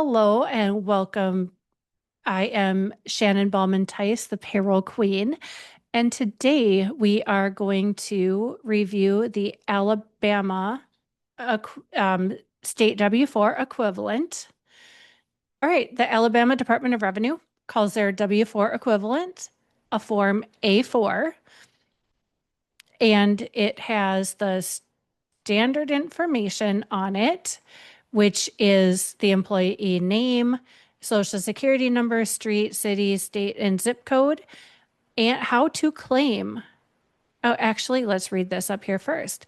Hello and welcome. I am Shannon Ballman Theis, the Payroll Queen, and today we are going to review the Alabama State W-4 equivalent. All right, the Alabama Department of Revenue calls their W-4 equivalent a Form A4, and it has the standard information on it, which is the employee name, social security number, street, city, state, and zip code, and how to claim. Oh, actually, let's read this up here first.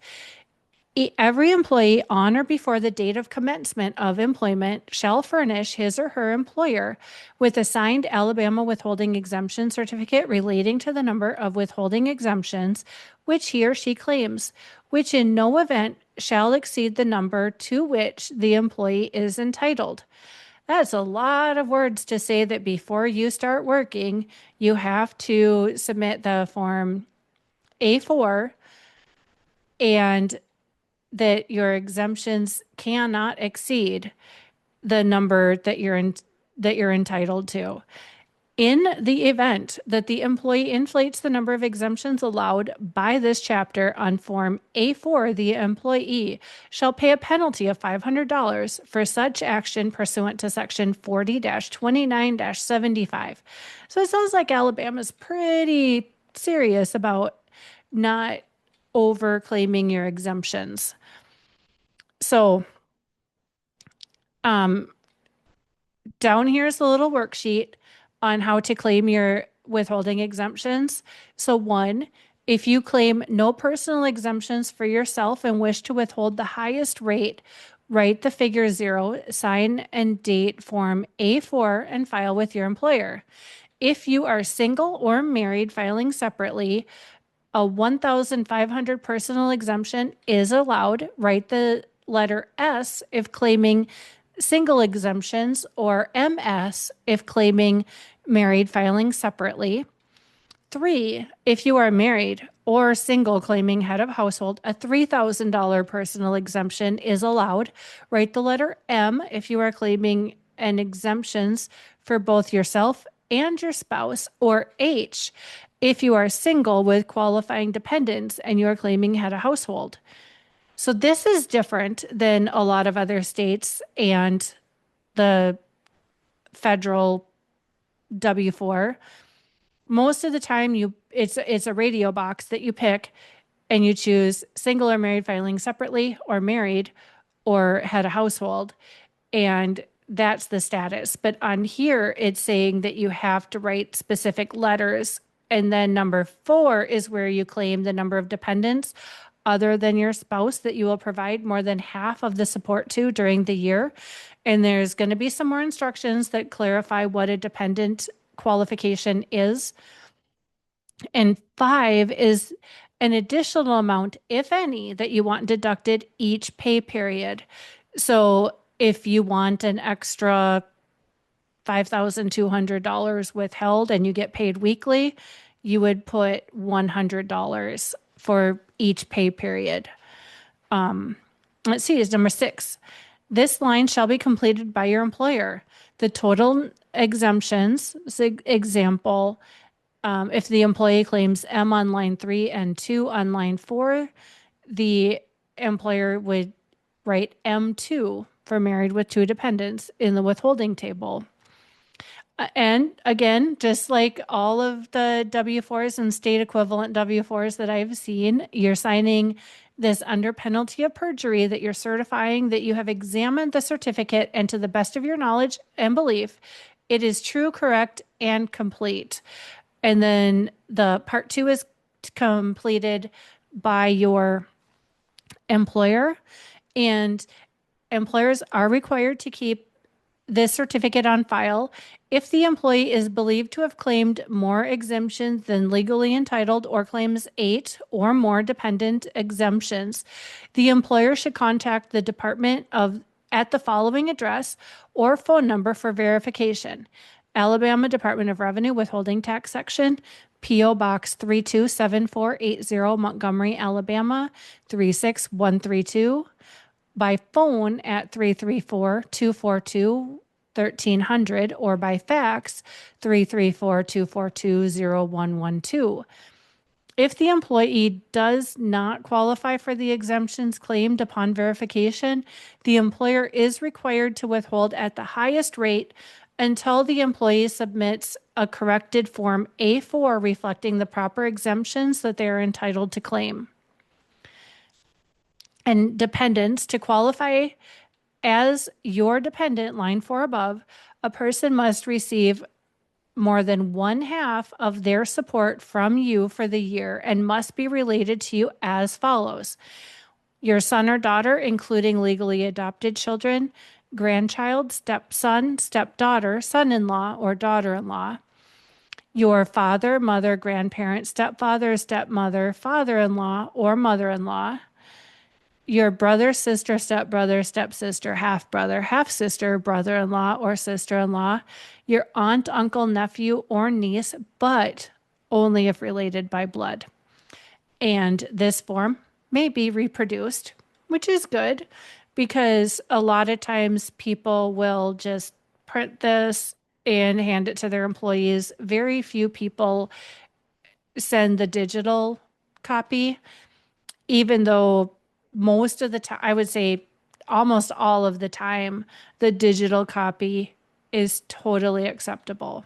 Every employee on or before the date of commencement of employment shall furnish his or her employer with a signed Alabama withholding exemption certificate relating to the number of withholding exemptions which he or she claims, which in no event shall exceed the number to which the employee is entitled. That's a lot of words to say that before you start working, you have to submit the form A4 and that your exemptions cannot exceed the number that you're entitled to. In the event that the employee inflates the number of exemptions allowed by this chapter on Form A4, the employee shall pay a penalty of $500 for such action pursuant to Section 40-29-75. So it sounds like Alabama's pretty serious about not overclaiming your exemptions. So, down here is a little worksheet on how to claim your withholding exemptions. So, one, if you claim no personal exemptions for yourself and wish to withhold the highest rate, write the figure 0, sign and date Form A4, and file with your employer. If you are single or married filing separately, a 1,500 personal exemption is allowed. Write the letter S if claiming single exemptions, or MS if claiming married filing separately. 3, if you are married or single claiming head of household, a $3,000 personal exemption is allowed. Write the letter M if you are claiming an exemptions for both yourself and your spouse, or H if you are single with qualifying dependents and you are claiming head of household. So this is different than a lot of other states and the federal W-4. Most of the time it's a radio box that you pick and you choose single or married filing separately, or married, or head of household, and that's the status. But on here it's saying that you have to write specific letters, and then number 4 is where you claim the number of dependents other than your spouse that you will provide more than half of the support to during the year. And there's going to be some more instructions that clarify what a dependent qualification is. And 5 is an additional amount, if any, that you want deducted each pay period. So if you want an extra $5,200 withheld and you get paid weekly, you would put $100 for each pay period. Let's see, is number 6. This line shall be completed by your employer. The total exemptions, example, if the employee claims M on line 3 and 2 on line 4, the employer would write M2 for married with 2 dependents in the withholding table. And again, just like all of the W-4s and state equivalent W-4s that I've seen, you're signing this under penalty of perjury that you're certifying that you have examined the certificate and to the best of your knowledge and belief, it is true, correct, and complete. And then the part 2 is completed by your employer, and employers are required to keep this certificate on file if the employee is believed to have claimed more exemptions than legally entitled, or claims 8 or more dependent exemptions. The employer should contact the department at the following address or phone number for verification: Alabama Department of Revenue Withholding Tax Section, P.O. Box 327480, Montgomery, Alabama 36132. By phone at 334-242-3600, 1300 or by fax 334-242-0112. If the employee does not qualify for the exemptions claimed upon verification, the employer is required to withhold at the highest rate until the employee submits a corrected Form A4 reflecting the proper exemptions that they are entitled to claim. And dependents, to qualify as your dependent, line 4 above, a person must receive more than one half of their support from you for the year and must be related to you as follows: your son or daughter, including legally adopted children, grandchild, stepson, stepdaughter, son-in-law, or daughter-in-law, your father, mother, grandparent, stepfather, stepmother, father-in-law, or mother-in-law, your brother, sister, stepbrother, stepsister, half-brother, half-sister, brother-in-law, or sister-in-law, your aunt, uncle, nephew, or niece, but only if related by blood. And this form may be reproduced, which is good because a lot of times people will just print this and hand it to their employees. Very few people send the digital copy, even though most of the time, I would say almost all of the time, the digital copy is totally acceptable.